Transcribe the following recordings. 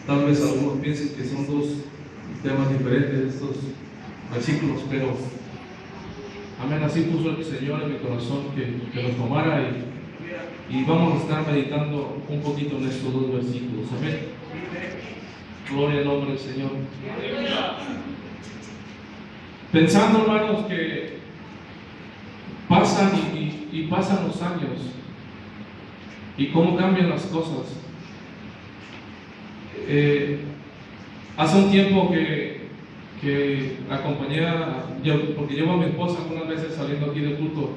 Tal vez algunos piensen que son dos temas diferentes estos versículos, pero amén, así puso el Señor en mi corazón que los tomara y vamos a estar meditando un poquito en estos dos versículos. Amén. Gloria al nombre del Señor. Pensando, hermanos, que pasan y pasan los años y cómo cambian las cosas. Hace un tiempo que acompañé porque llevo a mi esposa algunas veces saliendo aquí del culto,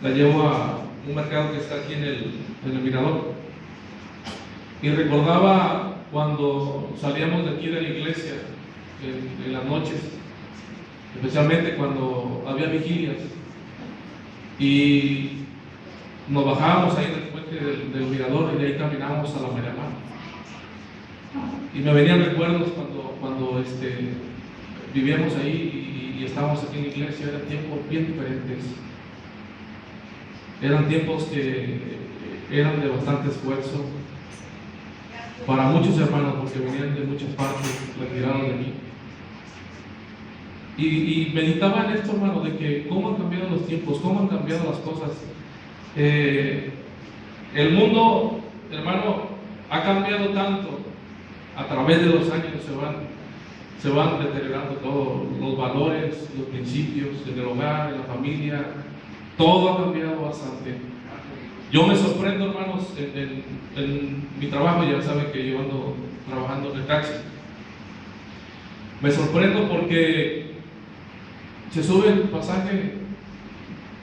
la llevo a un mercado que está aquí en el Mirador, y recordaba cuando salíamos de aquí de la iglesia en las noches, especialmente cuando había vigilias, y nos bajábamos ahí en el puente del Mirador y de ahí caminábamos a la Miramar. Y me venían recuerdos cuando vivíamos ahí y estábamos aquí en la iglesia. Eran tiempos bien diferentes. Eran tiempos que eran de bastante esfuerzo para muchos hermanos, porque venían de muchas partes retirados de mí. Y meditaba en esto, hermano, de que cómo han cambiado los tiempos, cómo han cambiado las cosas. El mundo, hermano, ha cambiado tanto. A través de los años se van deteriorando todos los valores, los principios en el hogar, en la familia. Todo ha cambiado bastante. Yo me sorprendo, hermanos, en mi trabajo. Ya saben que yo ando trabajando en el taxi. Me sorprendo porque se sube el pasaje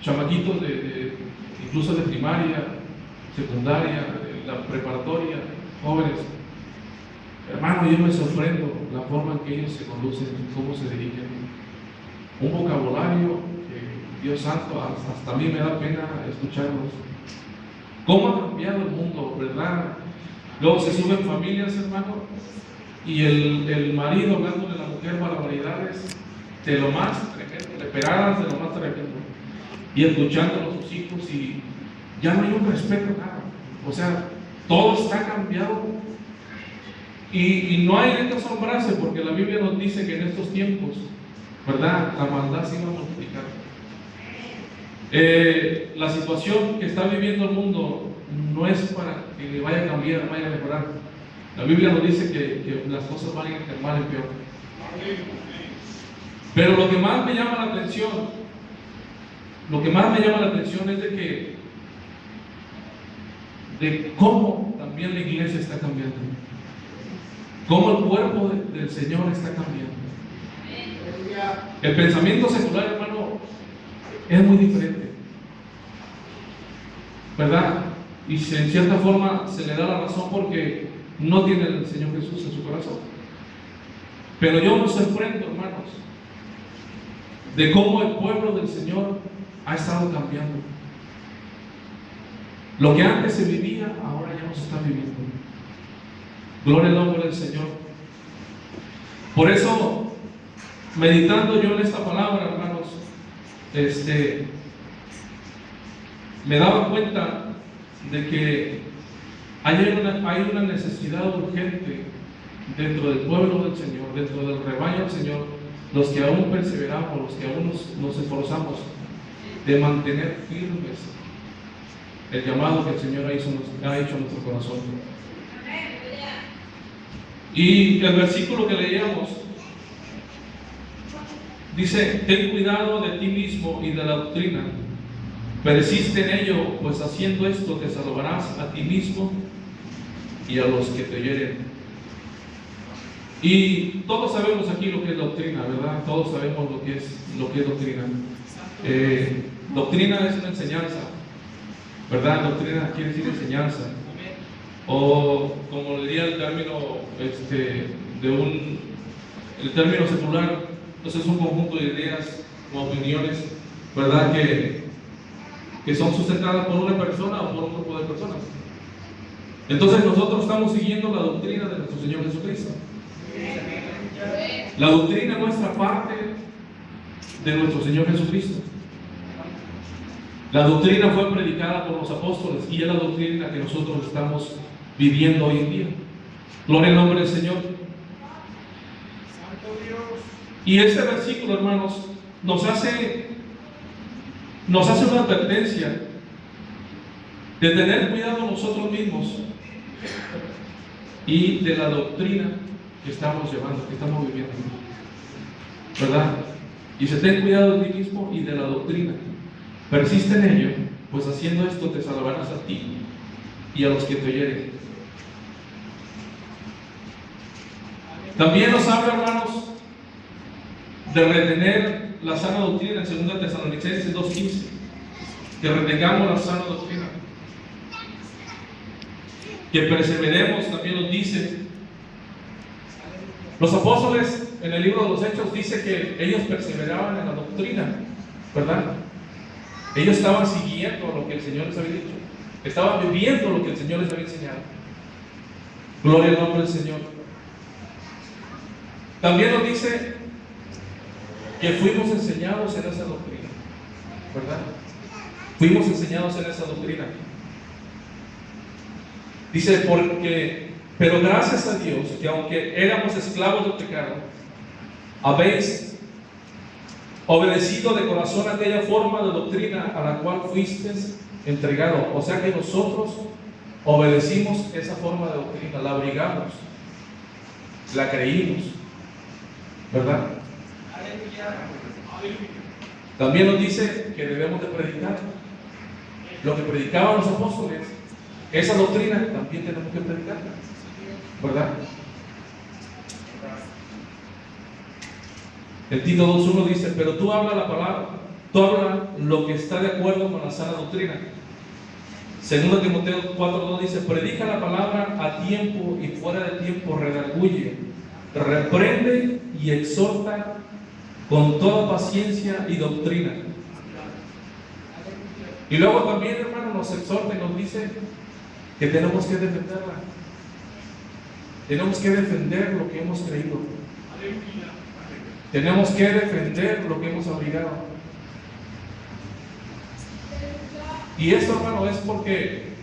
chamaquitos incluso de primaria, secundaria, de la preparatoria, jóvenes. Hermano, yo me sorprendo la forma en que ellos se conducen, cómo se dirigen. Un vocabulario que, Dios santo, hasta a mí me da pena escucharlos. ¿Cómo ha cambiado el mundo, verdad? Luego se suben familias, hermano, y el marido hablando de la mujer barbaridades, de lo más tremendo, leperadas de lo más tremendo, y escuchándolo a sus hijos, y ya no hay un respeto, nada. O sea, todo está cambiado. Y no hay de qué asombrarse, porque la Biblia nos dice que en estos tiempos, ¿verdad?, la maldad se va a multiplicar. La situación que está viviendo el mundo no es para que vaya a cambiar, vaya a mejorar. La Biblia nos dice que las cosas van a ir de mal en peor. Pero lo que más me llama la atención, es de cómo también la iglesia está cambiando. Cómo el cuerpo del Señor está cambiando. El pensamiento secular, hermano, es muy diferente, ¿verdad? Y en cierta forma se le da la razón porque no tiene el Señor Jesús en su corazón. Pero yo me sorprendo, hermanos, de cómo el pueblo del Señor ha estado cambiando. Lo que antes se vivía, ahora ya no se está viviendo. Gloria al nombre del Señor. Por eso, meditando yo en esta palabra, hermanos, me daba cuenta de que hay una necesidad urgente dentro del pueblo del Señor, dentro del rebaño del Señor, los que aún perseveramos, los que aún nos esforzamos de mantener firmes el llamado que el Señor ha hecho en nuestro corazón. Y el versículo que leíamos dice: ten cuidado de ti mismo y de la doctrina, persiste en ello, pues haciendo esto te salvarás a ti mismo y a los que te oyeren. Y todos sabemos aquí lo que es doctrina, ¿verdad? Todos sabemos lo que es doctrina. Doctrina es una enseñanza, ¿verdad? Doctrina quiere decir enseñanza. O como le diría el término el término secular, entonces es un conjunto de ideas o opiniones, ¿verdad?, que son sustentadas por una persona o por un grupo de personas. Entonces nosotros estamos siguiendo la doctrina de nuestro Señor Jesucristo. La doctrina nuestra parte de nuestro Señor Jesucristo. La doctrina fue predicada por los apóstoles y es la doctrina que nosotros estamos viviendo hoy en día. Gloria al nombre del Señor. Santo Dios. Y este versículo, hermanos, nos hace una advertencia de tener cuidado nosotros mismos y de la doctrina que estamos llevando, que estamos viviendo, ¿verdad? Y se ten cuidado de ti mismo y de la doctrina. Persiste en ello, pues haciendo esto te salvarás a ti y a los que te oyeren. También nos habla, hermanos, de retener la sana doctrina en 2 Tesalonicenses 2:15, que retengamos la sana doctrina, que perseveremos, también nos dice. Los apóstoles en el libro de los Hechos dice que ellos perseveraban en la doctrina, ¿verdad? Ellos estaban siguiendo lo que el Señor les había dicho, estaban viviendo lo que el Señor les había enseñado. Gloria al nombre del Señor. También nos dice que fuimos enseñados en esa doctrina, ¿verdad? Fuimos enseñados en esa doctrina. Dice, pero gracias a Dios que aunque éramos esclavos del pecado, habéis obedecido de corazón aquella forma de doctrina a la cual fuisteis entregado. O sea que nosotros obedecimos esa forma de doctrina, la abrigamos, la creímos, ¿verdad? También nos dice que debemos de predicar lo que predicaban los apóstoles. Esa doctrina también tenemos que predicarla, ¿verdad? El Tito 2:1 dice, pero tú habla la palabra, tú habla lo que está de acuerdo con la sana doctrina. 2 Timoteo 4:2 dice, predica la palabra a tiempo y fuera de tiempo, redarguye, reprende y exhorta con toda paciencia y doctrina. Y luego también, hermano, nos exhorta y nos dice que tenemos que defenderla. Tenemos que defender lo que hemos creído. Tenemos que defender lo que hemos abrigado. Y esto, hermano, es porque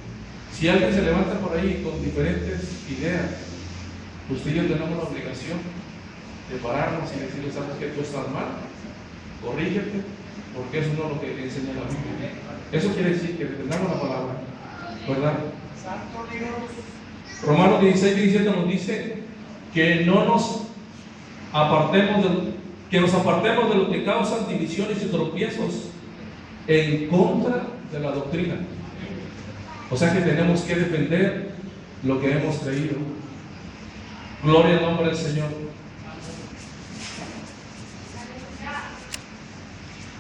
si alguien se levanta por ahí con diferentes ideas, usted y yo tenemos la obligación de pararnos y decirle, ¿sabes qué? Tú estás mal, corrígete, porque eso no es lo que enseña la Biblia. Eso quiere decir que defendamos la palabra, ¿verdad? Santo Dios. Romanos 16:17 nos dice que no nos apartemos de lo que causan divisiones y tropiezos en contra de la doctrina. O sea que tenemos que defender lo que hemos creído. Gloria al nombre del Señor.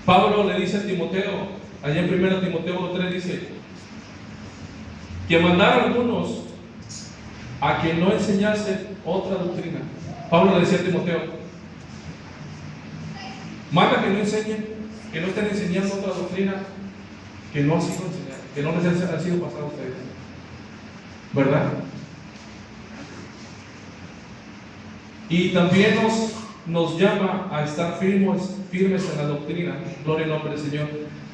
Pablo le dice a Timoteo, allá en 1 Timoteo 3 dice, que mandara a algunos a que no enseñase otra doctrina. Pablo le decía a Timoteo, manda que no enseñen, que no estén enseñando otra doctrina que no ha sido enseñada, que no les ha sido pasada a ustedes, ¿verdad? Y también nos llama a estar firmes en la doctrina. Gloria al nombre del Señor.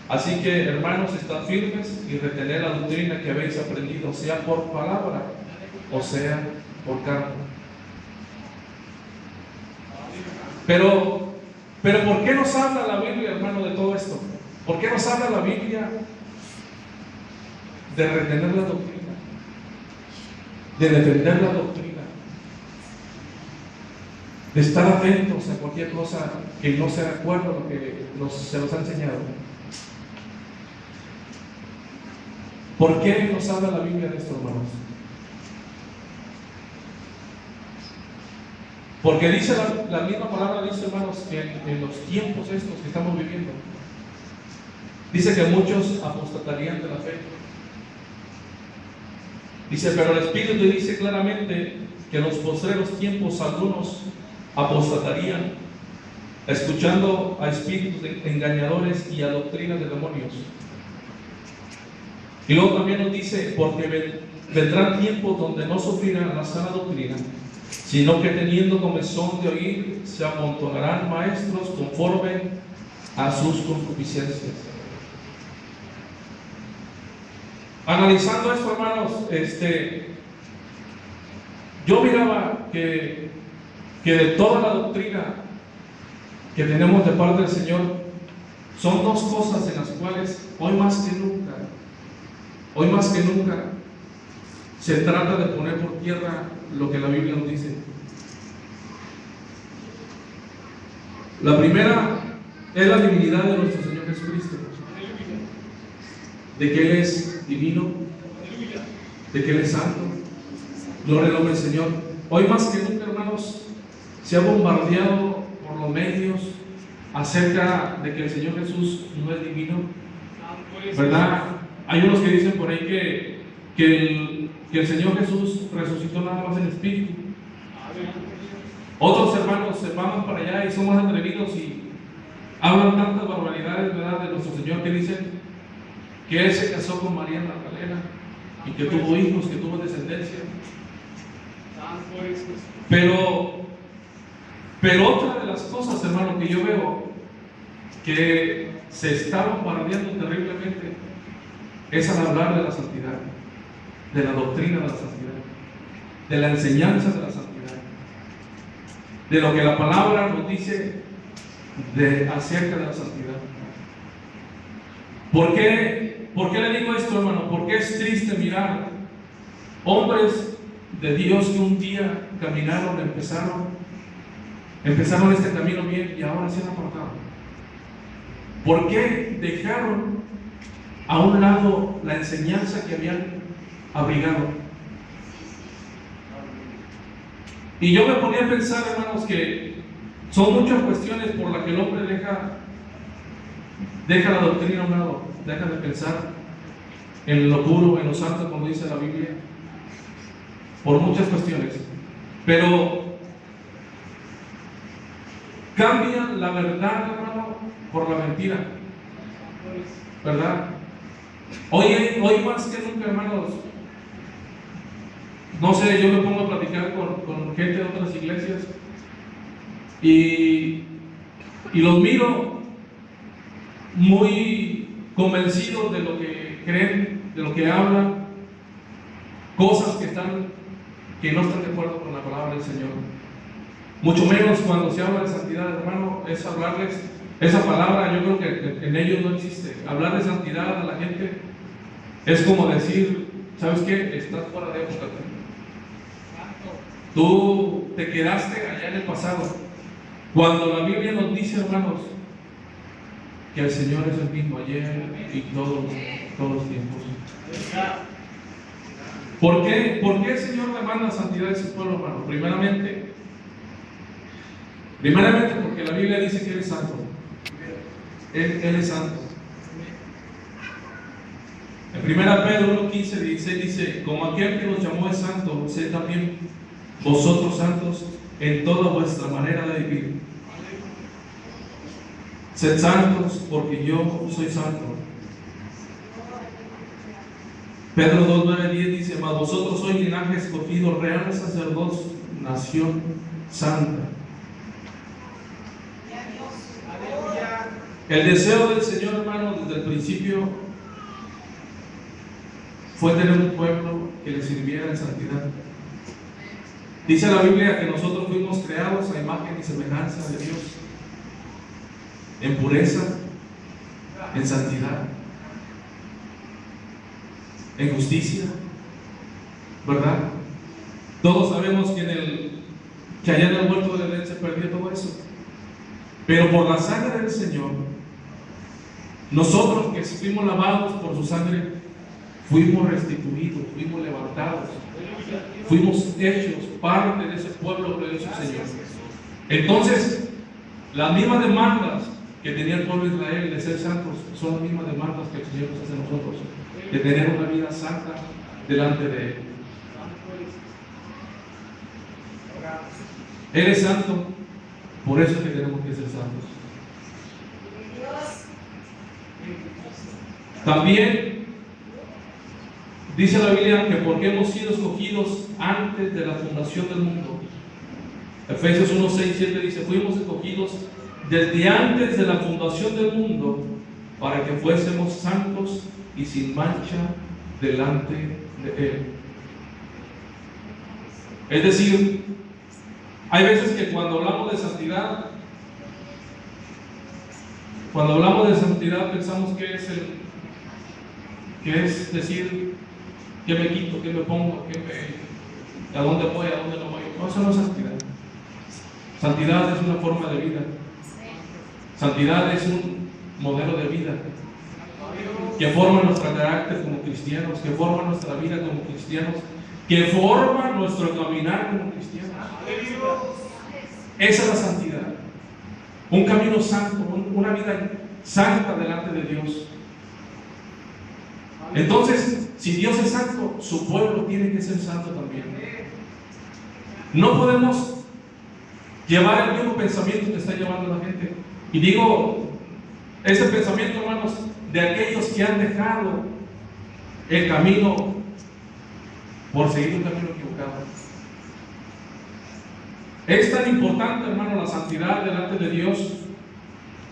Así que, hermanos, estad firmes y retener la doctrina que habéis aprendido, sea por palabra o sea por carta. Pero ¿por qué nos habla la Biblia, hermano, de todo esto? ¿Por qué nos habla la Biblia de retener la doctrina? De defender la doctrina, de estar atentos a cualquier cosa que no sea de acuerdo a lo que se nos ha enseñado. ¿Por qué nos habla la Biblia de esto, hermanos? Porque dice la misma palabra, dice, hermanos, que en los tiempos estos que estamos viviendo, dice que muchos apostatarían de la fe. Dice, pero el Espíritu dice claramente que en los postreros tiempos algunos apostatarían, escuchando a espíritus engañadores y a doctrinas de demonios. Y luego también nos dice, porque vendrán tiempos donde no sufrirán la sana doctrina, sino que teniendo comezón de oír, se amontonarán maestros conforme a sus concupiscencias. Analizando esto, hermanos, Yo miraba que de toda la doctrina que tenemos de parte del Señor, son dos cosas en las cuales hoy más que nunca, se trata de poner por tierra lo que la Biblia nos dice. La primera es la divinidad de nuestro Señor Jesucristo, de que Él es divino, de que Él es santo. Gloria al nombre del Señor. Hoy más que nunca, hermanos, se ha bombardeado por los medios acerca de que el Señor Jesús no es divino, ¿verdad? Hay unos que dicen por ahí que el Señor Jesús resucitó nada más en espíritu. Otros hermanos se van para allá y son más atrevidos y hablan tantas barbaridades, ¿verdad?, de nuestro Señor, que dicen que Él se casó con María Magdalena y que tuvo hijos, que tuvo descendencia. Pero otra de las cosas, hermano, que yo veo que se está bombardeando terriblemente es al hablar de la santidad, de la doctrina de la santidad, de la enseñanza de la santidad, de lo que la palabra nos dice acerca de la santidad. ¿Por qué le digo esto, hermano? Porque es triste mirar hombres de Dios que un día caminaron, empezaron este camino bien y ahora se han apartado. ¿Por qué dejaron a un lado la enseñanza que habían abrigado? Y yo me ponía a pensar, hermanos, que son muchas cuestiones por las que el hombre deja la doctrina a un lado, deja de pensar en lo puro, en lo santo, como dice la Biblia, por muchas cuestiones. Pero cambian la verdad, hermano, por la mentira, ¿verdad? Hoy más que nunca, hermanos, no sé, yo me pongo a platicar con gente de otras iglesias y los miro muy convencidos de lo que creen, de lo que hablan, cosas que no están de acuerdo con la palabra del Señor. Mucho menos cuando se habla de santidad, hermano, es hablarles, esa palabra yo creo que en ellos no existe. Hablar de santidad a la gente es como decir, ¿sabes qué? Estás fuera de época. Tú te quedaste allá en el pasado. Cuando la Biblia nos dice, hermanos, que el Señor es el mismo ayer y todos los tiempos. ¿Por qué el Señor demanda santidad de su pueblo, hermano? Primeramente porque la Biblia dice que Él es santo. Él es santo. En 1 Pedro 1:15, 16 dice: como aquel que nos llamó es santo, sed también vosotros santos en toda vuestra manera de vivir. Sed santos porque yo soy santo. Pedro 2:9-10 dice: mas vosotros sois linaje escogido, real sacerdocio, nación santa. El deseo del Señor, hermano, desde el principio fue tener un pueblo que le sirviera en santidad. Dice la Biblia que nosotros fuimos creados a imagen y semejanza de Dios, en pureza, en santidad, en justicia, ¿verdad? Todos sabemos que allá en el huerto de Edén se perdió todo eso, pero por la sangre del Señor, nosotros que fuimos lavados por su sangre, fuimos restituidos, fuimos levantados, fuimos hechos parte de ese pueblo glorioso Señor. Entonces, las mismas demandas que tenía el pueblo de Israel de ser santos son las mismas demandas que el Señor nos hace a nosotros, de tener una vida santa delante de Él. Él es santo, por eso es que tenemos que ser santos. También dice la Biblia que porque hemos sido escogidos antes de la fundación del mundo. Efesios 1:6-7 dice: fuimos escogidos desde antes de la fundación del mundo para que fuésemos santos y sin mancha delante de Él. Es decir, hay veces que cuando hablamos de santidad, pensamos que es decir, ¿qué me quito? ¿Qué me pongo? ¿A dónde voy? ¿A dónde no voy? No, eso no es santidad. Santidad es una forma de vida. Santidad es un modelo de vida que forma nuestro carácter como cristianos, que forma nuestra vida como cristianos, que forma nuestro caminar como cristianos. Esa es la santidad. Un camino santo, una vida santa delante de Dios. Entonces, si Dios es santo, su pueblo tiene que ser santo también. No podemos llevar el mismo pensamiento que está llevando la gente. Y digo, ese pensamiento, hermanos, de aquellos que han dejado el camino por seguir un camino equivocado. Es tan importante, hermano, la santidad delante de Dios.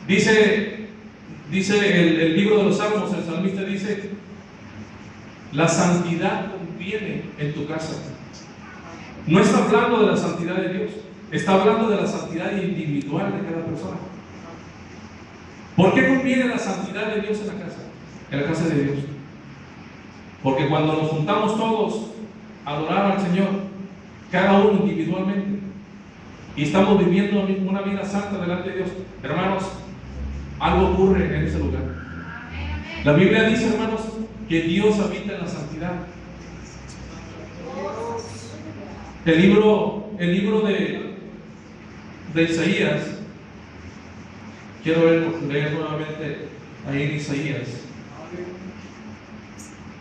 Dice el libro de los Salmos, el salmista dice: la santidad conviene en tu casa. No está hablando de la santidad de Dios, está hablando de la santidad individual de cada persona. ¿Por qué conviene la santidad de Dios en la casa de Dios? Porque cuando nos juntamos todos a adorar al Señor, cada uno individualmente, y estamos viviendo una vida santa delante de Dios, hermanos, algo ocurre en ese lugar. La Biblia dice, hermanos, que Dios habita en la santidad. El libro de Isaías, quiero leer nuevamente ahí en Isaías.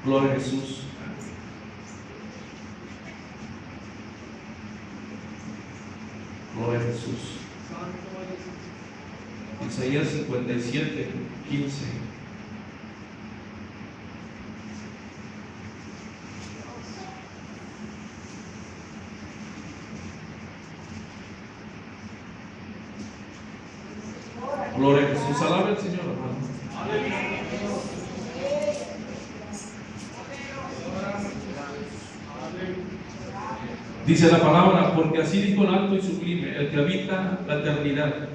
Gloria a Jesús. Gloria a Jesús. Isaías 57, 15. Gloria a Jesús. Alabe al Señor, hermano. Dice la palabra: porque así dijo el alto y sublime, el que habita la eternidad,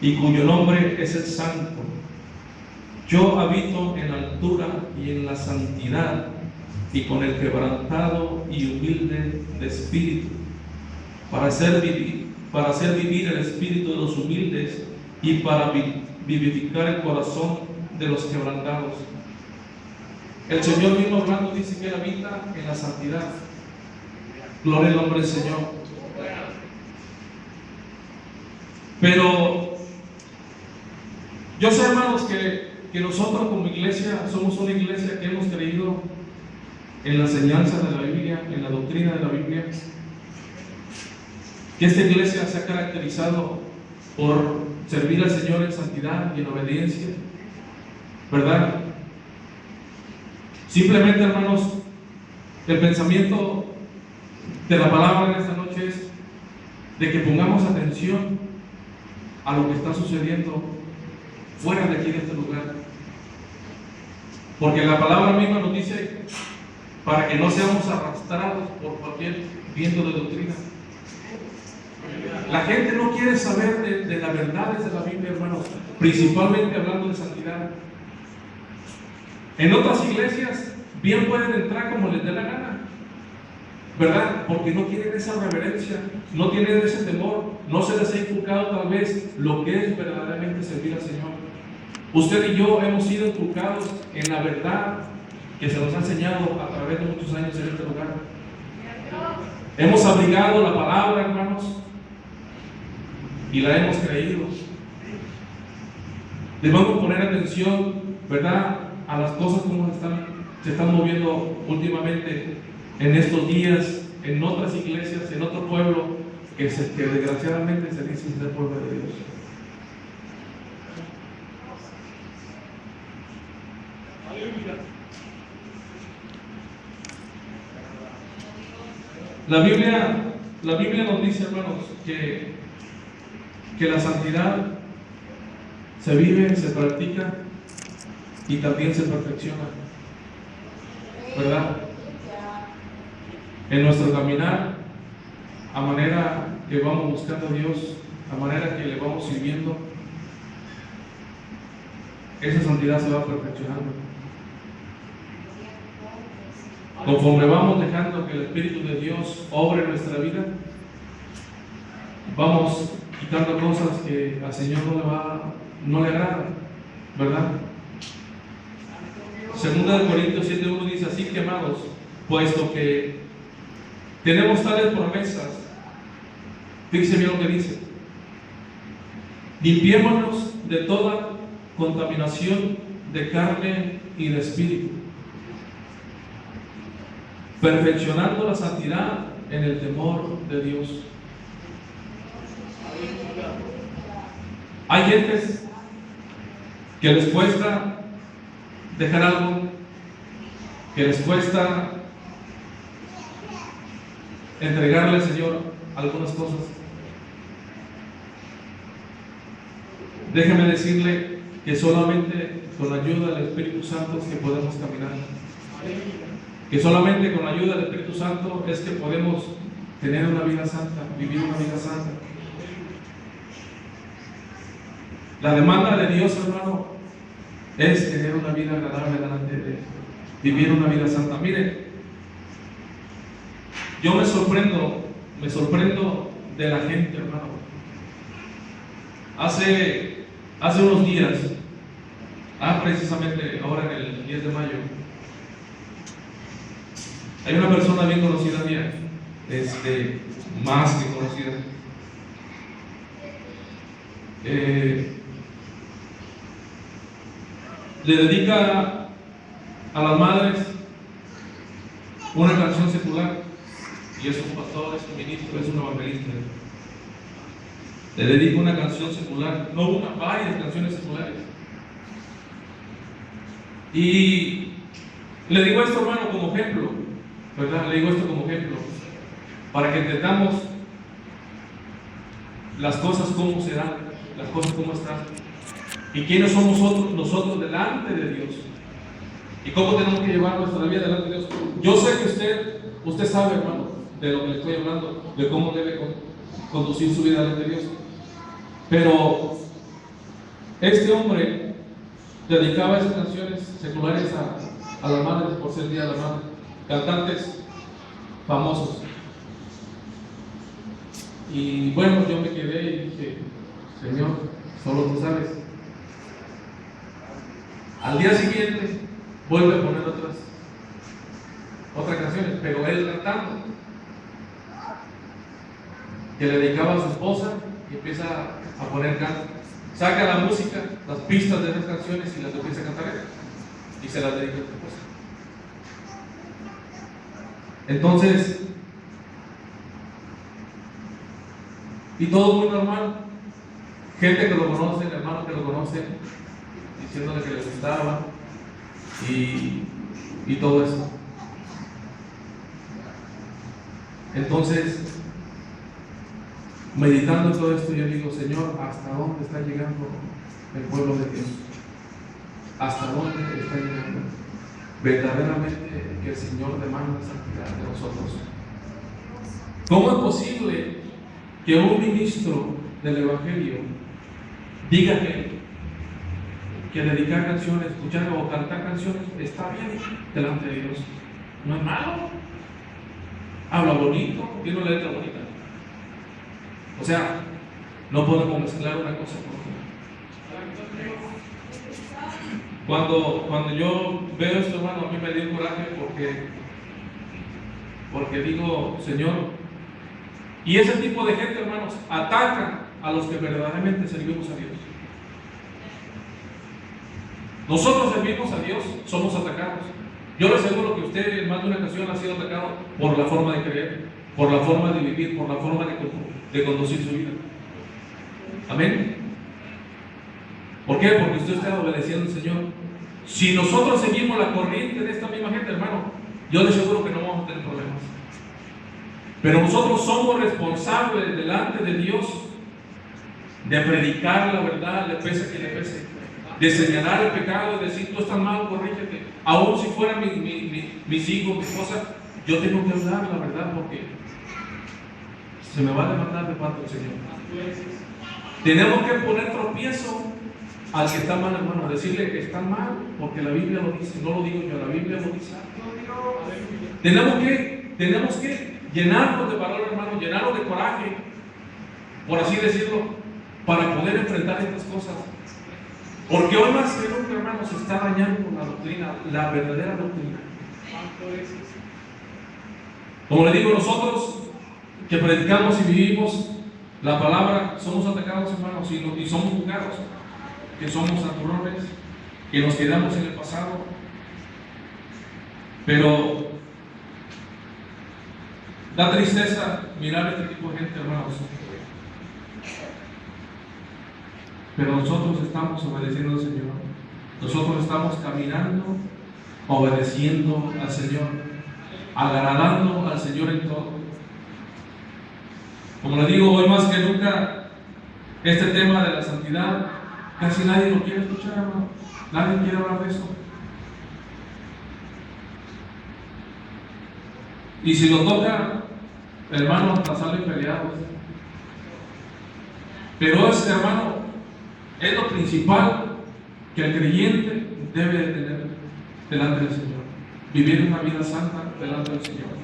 y cuyo nombre es el Santo. Yo habito en la altura y en la santidad, y con el quebrantado y humilde de espíritu, para hacer vivir el espíritu de los humildes, y para vivificar el corazón de los quebrantados. El Señor mismo hablando dice que Él habita en la santidad. Gloria al nombre del Señor. Pero yo sé, hermanos, que nosotros como iglesia somos una iglesia que hemos creído en la enseñanza de la Biblia, en la doctrina de la Biblia, que esta iglesia se ha caracterizado por servir al Señor en santidad y en obediencia, ¿verdad? Simplemente, hermanos, el pensamiento de la palabra en esta noche es de que pongamos atención a lo que está sucediendo fuera de aquí, de este lugar, porque la palabra misma nos dice para que no seamos arrastrados por cualquier viento de doctrina. La gente no quiere saber de las verdades de la Biblia, hermanos, principalmente hablando de santidad. En otras iglesias bien pueden entrar como les dé la gana, ¿verdad? Porque no tienen esa reverencia, no tienen ese temor, no se les ha inculcado tal vez lo que es verdaderamente servir al Señor. Usted y yo hemos sido inculcados en la verdad que se nos ha enseñado a través de muchos años en este lugar. Hemos abrigado la palabra, hermanos, y la hemos creído. Debemos poner atención, ¿verdad?, a las cosas como se están moviendo últimamente en estos días, en otras iglesias, en otro pueblo que desgraciadamente se dice ser pueblo de Dios. La Biblia nos dice, hermanos, que la santidad se vive, se practica y también se perfecciona, ¿verdad? En nuestro caminar a manera que vamos buscando a Dios, a manera que le vamos sirviendo, esa santidad se va perfeccionando. Conforme vamos dejando que el Espíritu de Dios obre en nuestra vida, vamos quitando cosas que al Señor no le agradan, ¿verdad? Segunda de Corintios 7:1 dice: así que, amados, puesto que tenemos tales promesas, fíjense bien lo que dice: limpiémonos de toda contaminación de carne y de espíritu, perfeccionando la santidad en el temor de Dios. Hay gentes que les cuesta dejar algo, que les cuesta entregarle al Señor algunas cosas. Déjeme decirle que solamente con la ayuda del Espíritu Santo es que podemos caminar. Que solamente con la ayuda del Espíritu Santo es que podemos tener una vida santa, vivir una vida santa. La demanda de Dios, hermano, es tener una vida agradable delante de Él, vivir una vida santa. Mire, yo me sorprendo de la gente, hermano. Hace unos días, precisamente ahora en el 10 de mayo, hay una persona bien conocida mía, más que conocida, le dedica a las madres una canción secular, y es un pastor, es un ministro, es un evangelista. Le dedica una canción secular, no una, varias canciones seculares. Y le digo esto, hermano, como ejemplo, ¿verdad? Le digo esto como ejemplo, para que entendamos las cosas cómo se dan, las cosas cómo están, y quiénes somos nosotros delante de Dios, y cómo tenemos que llevar nuestra vida delante de Dios. Yo sé que usted sabe, hermano, de lo que le estoy hablando, de cómo debe conducir su vida delante de Dios. Pero este hombre dedicaba esas canciones seculares a las madres por ser Día de la Madre, cantantes famosos. Y bueno, yo me quedé y dije: Señor, solo tú sabes. Al día siguiente vuelve a poner otras canciones, pero él cantando, que le dedicaba a su esposa, y empieza a poner canto. Saca la música, las pistas de esas canciones, y las empieza a cantar él, y se las dedica a su esposa. Entonces, y todo muy normal. Gente que lo conoce, hermanos que lo conocen, diciéndole que le gustaba, y todo eso. Entonces, meditando en todo esto, yo digo: Señor, ¿hasta dónde está llegando el pueblo de Dios? ¿Hasta dónde está llegando verdaderamente que el Señor demanda santidad de nosotros? ¿Cómo es posible que un ministro del Evangelio diga que dedicar canciones, escuchar o cantar canciones está bien delante de Dios? No es malo. Habla bonito, tiene una letra bonita. O sea, no podemos mezclar una cosa con otra. Cuando yo veo esto, hermano, a mí me dio coraje porque digo: Señor, y ese tipo de gente, hermanos, ataca a los que verdaderamente servimos a Dios. Nosotros servimos a Dios, somos atacados. Yo le aseguro que usted en más de una ocasión ha sido atacado por la forma de creer, por la forma de vivir, por la forma de conducir su vida. Amén. ¿Por qué? Porque usted está obedeciendo al Señor. Si nosotros seguimos la corriente de esta misma gente, hermano, yo le aseguro que no vamos a tener problemas. Pero nosotros somos responsables delante de Dios de predicar la verdad, le pese a quien le pese, de señalar el pecado, de decir: tú estás mal, corrígete. Aún si fueran mis hijos, mi esposa, yo tengo que hablar la verdad, porque se me va a levantar de parte del Señor. Tenemos que poner tropiezo al que está mal, hermano, decirle que está mal, porque la Biblia lo dice, no lo digo yo, la Biblia lo dice. Tenemos que llenarnos de valor, hermano, llenarnos de coraje, por así decirlo, para poder enfrentar estas cosas. Porque hoy más que nunca, hermano, se está dañando la doctrina, la verdadera doctrina. Como le digo, nosotros que predicamos y vivimos la palabra, somos atacados, hermanos, y somos juzgados, que somos santurrones, que nos quedamos en el pasado. Pero da tristeza mirar a este tipo de gente, hermanos. Pero nosotros estamos obedeciendo al Señor. Nosotros estamos caminando, obedeciendo al Señor, agradando al Señor en todo. Como le digo, hoy más que nunca, este tema de la santidad, casi nadie lo quiere escuchar, hermano. Nadie quiere hablar de eso. Y si lo toca, hermano, hasta salen peleados. Pero es, hermano, es lo principal que el creyente debe de tener delante del Señor. Vivir una vida santa delante del Señor.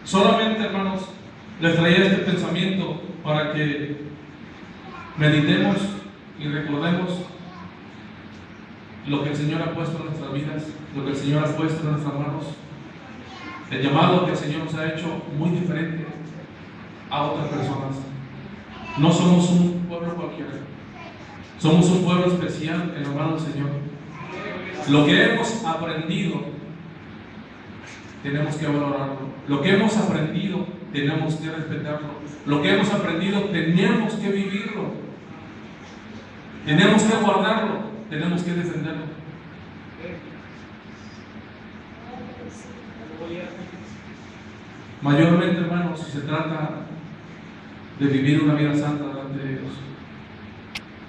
Solamente, hermanos, les traía este pensamiento para que meditemos y recordemos lo que el Señor ha puesto en nuestras vidas, lo que el Señor ha puesto en nuestras manos, el llamado que el Señor nos ha hecho muy diferente a otras personas. No somos un pueblo cualquiera, somos un pueblo especial en la mano del Señor. Lo que hemos aprendido tenemos que valorarlo. Lo que hemos aprendido tenemos que respetarlo. Lo que hemos aprendido tenemos que vivirlo. Tenemos que guardarlo. Tenemos que defenderlo. Mayormente, hermanos, si se trata de vivir una vida santa delante de Dios.